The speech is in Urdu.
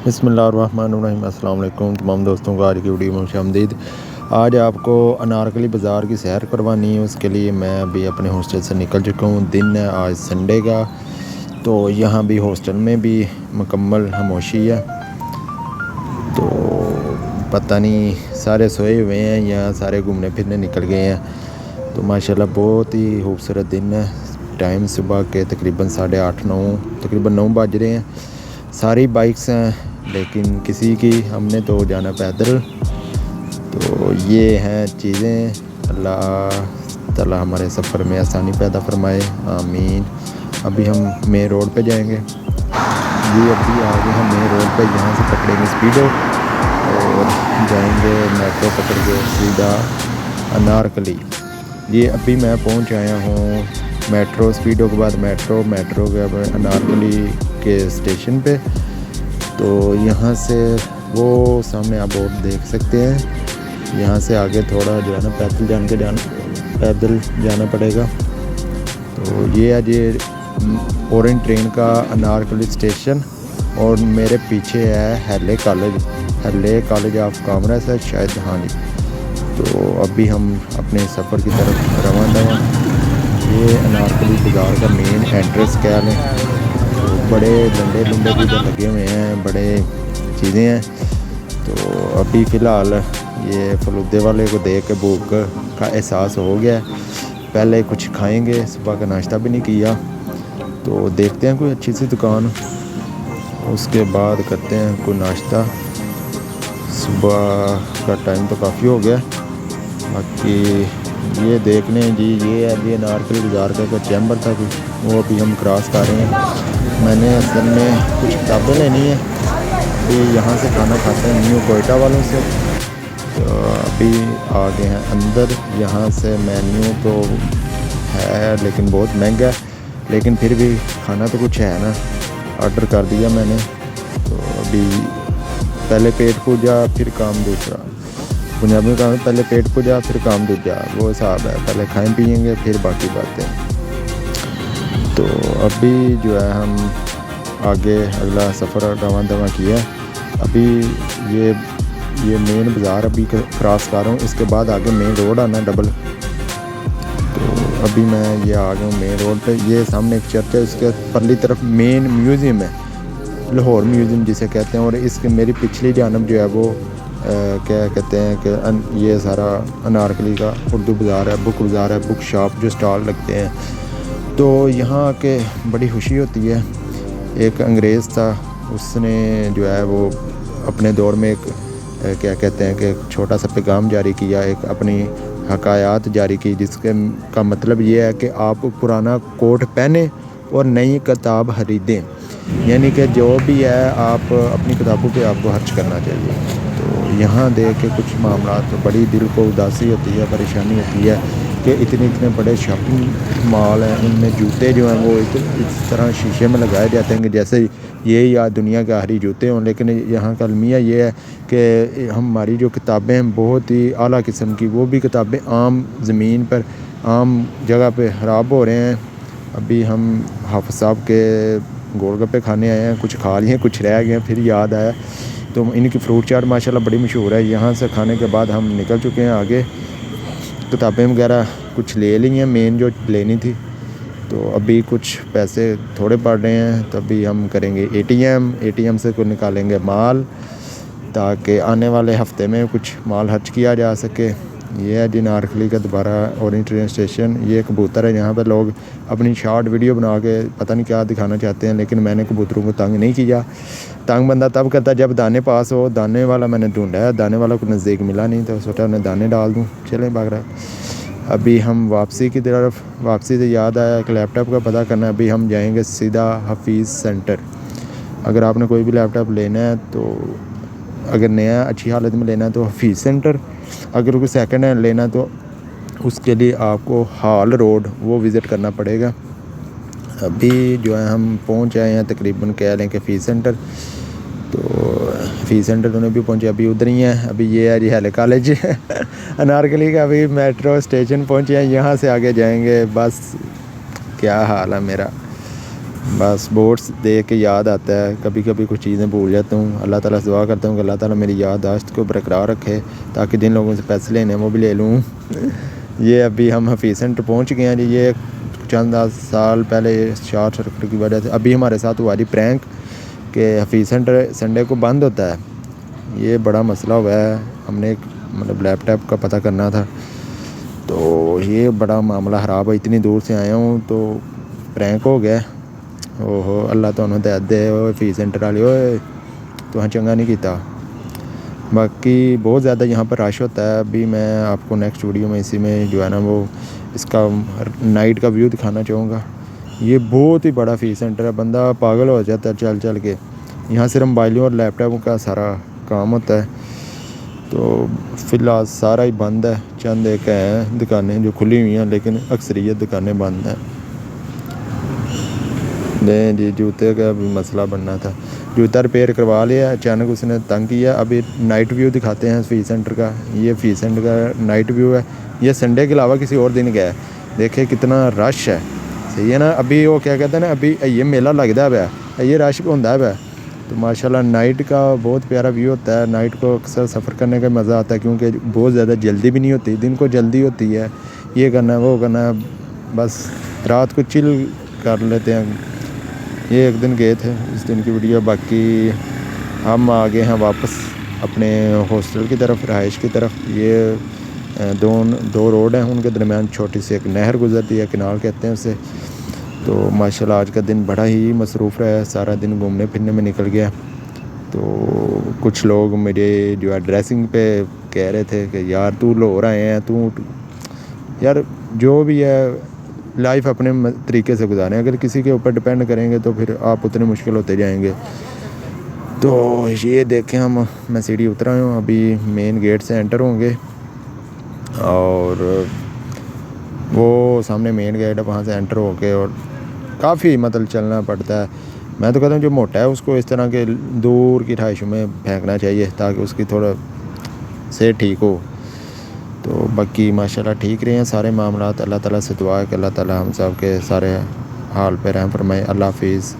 بسم اللہ الرحمن الرحیم۔ السلام علیکم تمام دوستوں کو آج کی ویڈیو میں خوش آمدید۔ آج آپ کو انارکلی بازار کی سیر کروانی ہے، اس کے لیے میں ابھی اپنے ہاسٹل سے نکل چکا ہوں۔ دن ہے آج سنڈے کا، تو یہاں بھی ہاسٹل میں بھی مکمل خاموشی ہے، تو پتہ نہیں سارے سوئے ہوئے ہیں یا سارے گھومنے پھرنے نکل گئے ہیں۔ تو ماشاءاللہ بہت ہی خوبصورت دن ہے۔ ٹائم صبح کے تقریباً 8:30 تقریباً 9 بج رہے ہیں۔ ساری بائکس ہیں لیکن کسی کی ہم نے تو جانا پیدل۔ تو یہ ہیں چیزیں، اللہ تعالیٰ ہمارے سفر میں آسانی پیدا فرمائے، آمین۔ ابھی ہم مین روڈ پہ جائیں گے، یہ ابھی آگے ہم مین روڈ پہ یہاں سے پکڑیں گے اسپیڈو اور جائیں گے میٹرو پکڑ کے سیدھا انارکلی۔ یہ ابھی میں پہنچ آیا ہوں میٹرو، اسپیڈو کے بعد میٹرو کے بعد انارکلی کے اسٹیشن پہ۔ تو یہاں سے وہ سامنے آپ بورڈ دیکھ سکتے ہیں، یہاں سے آگے تھوڑا جو ہے نا پیدل جانا پڑے گا۔ تو یہ ہے اورنج ٹرین کا انارکلی اسٹیشن، اور میرے پیچھے ہے ہیلے کالج آف کامرس ہے شاید، ہاں جی۔ تو ابھی ہم اپنے سفر کی طرف روانہ ہیں۔ یہ انارکلی بازار کا مین انٹرنس کہہ لیں، بڑے ڈنڈے بھی ادھر لگے ہوئے ہیں، بڑے چیزیں ہیں۔ تو ابھی فی الحال یہ فلودے والے کو دیکھ کے بھوک کا احساس ہو گیا ہے، پہلے کچھ کھائیں گے، صبح کا ناشتہ بھی نہیں کیا، تو دیکھتے ہیں کوئی اچھی سی دکان، اس کے بعد کرتے ہیں کوئی ناشتہ۔ صبح کا ٹائم تو کافی ہو گیا۔ باقی یہ دیکھنے جی، یہ ہے جی انارکلی بازار کا کوئی چیمبر تھا کچھ، وہ ابھی ہم کراس کر رہے ہیں۔ میں نے اصل میں کچھ کتابیں لینی ہیں، ابھی یہاں سے کھانا کھاتے ہیں نیو کوئٹہ والوں سے۔ تو ابھی آ گئے ہیں اندر، یہاں سے مینیو تو ہے لیکن بہت مہنگا ہے، لیکن پھر بھی کھانا تو کچھ ہے نا، آرڈر کر دیا میں نے۔ تو ابھی پہلے پیٹ پوجا پھر کام دوسرا، پنجابی میں کہا پہلے پیٹ پوجا پھر کام دوجا، وہ حساب ہے، پہلے کھائیں پئیں گے پھر باقی باتیں۔ تو ابھی جو ہے ہم آگے اگلا سفر رواں کیا ہے۔ ابھی یہ مین بازار ابھی کراس کر رہا ہوں، اس کے بعد آگے مین روڈ آنا ڈبل۔ تو ابھی میں یہ آ گیا ہوں مین روڈ پہ، یہ سامنے ایک چرچ ہے، اس کے پرلی طرف مین میوزیم ہے، لاہور میوزیم جسے کہتے ہیں، اور اس کے میری پچھلی جانب جو ہے وہ کیا کہتے ہیں کہ یہ سارا انارکلی کا اردو بازار ہے، بک بازار ہے، بک شاپ جو سٹال لگتے ہیں۔ تو یہاں آ کے بڑی خوشی ہوتی ہے۔ ایک انگریز تھا، اس نے جو ہے وہ اپنے دور میں ایک کیا کہتے ہیں کہ ایک چھوٹا سا پیغام جاری کیا، ایک اپنی حکایات جاری کی، جس کا مطلب یہ ہے کہ آپ پرانا کوٹ پہنیں اور نئی کتاب خریدیں، یعنی کہ جو بھی ہے آپ اپنی کتابوں پہ آپ کو خرچ کرنا چاہیے۔ تو یہاں دیکھ کے کچھ معاملات تو بڑی دل کو اداسی ہوتی ہے، پریشانی ہوتی ہے کہ اتنے بڑے شاپنگ مال ہیں، ان میں جوتے جو ہیں وہ اس طرح شیشے میں لگائے جاتے ہیں کہ جیسے یہ یا دنیا کے آخری جوتے ہوں، لیکن یہاں کا المیہ یہ ہے کہ ہماری جو کتابیں ہیں بہت ہی اعلیٰ قسم کی، وہ بھی کتابیں عام زمین پر عام جگہ پہ خراب ہو رہے ہیں۔ ابھی ہم حافظ صاحب کے گول گپے کھانے آئے ہیں، کچھ کھا لیے، کچھ رہ گئے ہیں، پھر یاد آیا تو ان کی فروٹ چاٹ ماشاءاللہ بڑی مشہور ہے۔ یہاں سے کھانے کے بعد ہم نکل چکے ہیں آگے، کتابیں وغیرہ کچھ لے لی ہیں مین جو لینی تھی، تو ابھی کچھ پیسے تھوڑے پڑ رہے ہیں، تو ابھی ہم کریں گے اے ٹی ایم سے کوئی نکالیں گے مال، تاکہ آنے والے ہفتے میں کچھ مال خرچ کیا جا سکے۔ یہ ہے انارکلی کا دوبارہ اورنج ٹرین اسٹیشن۔ یہ کبوتر ہے، یہاں پہ لوگ اپنی شارٹ ویڈیو بنا کے پتہ نہیں کیا دکھانا چاہتے ہیں، لیکن میں نے کبوتروں کو تنگ نہیں کیا۔ تنگ بندہ تب کرتا جب دانے پاس ہو، دانے والا میں نے ڈھونڈا ہے، دانے والا کو نزدیک ملا نہیں، تو سوچا انہیں دانے ڈال دوں، چلیں بھاگ رہا ہے۔ ابھی ہم واپسی کی طرف، واپسی سے یاد آیا کہ لیپ ٹاپ کا پتہ کرنا ہے، ابھی ہم جائیں گے سیدھا حفیظ سینٹر۔ اگر آپ نے کوئی بھی لیپ ٹاپ لینا ہے تو اگر نیا اچھی حالت میں لینا ہے تو حفیظ سینٹر، اگر کوئی سیکنڈ ہینڈ لینا ہے تو اس کے لیے آپ کو ہال روڈ وہ وزٹ کرنا پڑے گا۔ ابھی جو ہے ہم پہنچ آئے ہیں تقریباً کہہ لیں کہ حفیظ سینٹر، تو حفیظ سینٹر انہیں بھی پہنچے، ابھی ادھر ہی ہیں۔ ابھی یہ ہے جی ہیلے کالج انارکلی کا، ابھی میٹرو اسٹیشن پہنچے ہیں، یہاں سے آگے جائیں گے۔ بس کیا حال ہے میرا، بس بورڈس دیکھ کے یاد آتا ہے، کبھی کبھی کچھ چیزیں بھول جاتا ہوں. اللہ تعالیٰ سے دعا کرتا ہوں کہ اللہ تعالیٰ میری یادداشت کو برقرار رکھے تاکہ جن لوگوں سے پیسے لینے ہیں وہ بھی لے لوں. یہ ابھی ہم حفیظ سینٹر پہنچ گئے ہیں جی. یہ چند سال پہلے شارٹ سرکٹ کی وجہ سے ابھی ہمارے ساتھ ہوا جی پرینک کہ حفیظ سینٹر سنڈے کو بند ہوتا ہے. یہ بڑا مسئلہ ہوا ہے. ہم نے مطلب لیپ ٹاپ کا پتہ کرنا تھا تو یہ بڑا معاملہ خراب ہے. اتنی دور سے آیا ہوں تو پرینک ہو گیا. اوہو اللہ تو انہوں نے دے حفیظ سینٹر والے ہوئے تو چنگا نہیں کیتا. باقی بہت زیادہ یہاں پر رش ہوتا ہے. ابھی میں آپ کو نیکسٹ ویڈیو میں اسی میں جو ہے نا وہ اس کا نائٹ کا ویو دکھانا چاہوں گا. یہ بہت ہی بڑا حفیظ سینٹر ہے، بندہ پاگل ہو جاتا ہے چل چل کے. یہاں صرف موبائلوں اور لیپ ٹاپوں کا سارا کام ہوتا ہے. تو فی الحال سارا ہی بند ہے. چند ایک ہیں دکانیں جو کھلی ہوئی ہیں لیکن اکثریت دکانیں بند ہیں. نہیں جی جوتے کا بھی مسئلہ بننا تھا. جوتا ریپیئر کروا لیا، اچانک اس نے تنگ کیا. ابھی نائٹ ویو دکھاتے ہیں حفیظ سینٹر کا. یہ حفیظ سینٹر کا نائٹ ویو ہے. یہ سنڈے کے علاوہ کسی اور دن گیا ہے. دیکھیں کتنا رش ہے. صحیح ہے نا. ابھی وہ کیا کہتے ہیں نا ابھی یہ میلہ لگتا ہے، یہ رش ہوتا ہے. تو ماشاءاللہ نائٹ کا بہت پیارا ویو ہوتا ہے. نائٹ کو اکثر سفر کرنے کا مزہ آتا ہے کیونکہ بہت زیادہ جلدی بھی نہیں ہوتی. دن کو جلدی ہوتی ہے، یہ کرنا ہے وہ کرنا ہے، بس رات کو چل کر لیتے ہیں. یہ ایک دن گئے تھے، اس دن کی ویڈیو. باقی ہم آگے ہیں واپس اپنے ہاسٹل کی طرف، رہائش کی طرف. یہ دو روڈ ہیں، ان کے درمیان چھوٹی سی ایک نہر گزرتی ہے، کنال کہتے ہیں اسے. تو ماشاءاللہ آج کا دن بڑا ہی مصروف رہا. سارا دن گھومنے پھرنے میں نکل گیا. تو کچھ لوگ میرے جو ہے ڈریسنگ پہ کہہ رہے تھے کہ یار تو لو رہے ہیں، تو یار جو بھی ہے لائف اپنے طریقے سے گزاریں. اگر کسی کے اوپر ڈپینڈ کریں گے تو پھر آپ اتنے مشکل ہوتے جائیں گے. تو یہ دیکھیں میں سیڑھی اترا ہوں، ابھی مین گیٹ سے انٹر ہوں گے اور وہ سامنے مین گیٹ ہے، وہاں سے انٹر ہو کے اور کافی مطلب چلنا پڑتا ہے. میں تو کہتا ہوں جو موٹا ہے اس کو اس طرح کے دور کی رہائشوں میں پھینکنا چاہیے تاکہ اس کی تھوڑا صحت ٹھیک ہو. تو باقی ماشاءاللہ ٹھیک رہے ہیں سارے معاملات. اللہ تعالیٰ سے دعا ہے کہ اللہ تعالیٰ ہم سب کے سارے حال پہ رحم فرمائے. اللہ حافظ.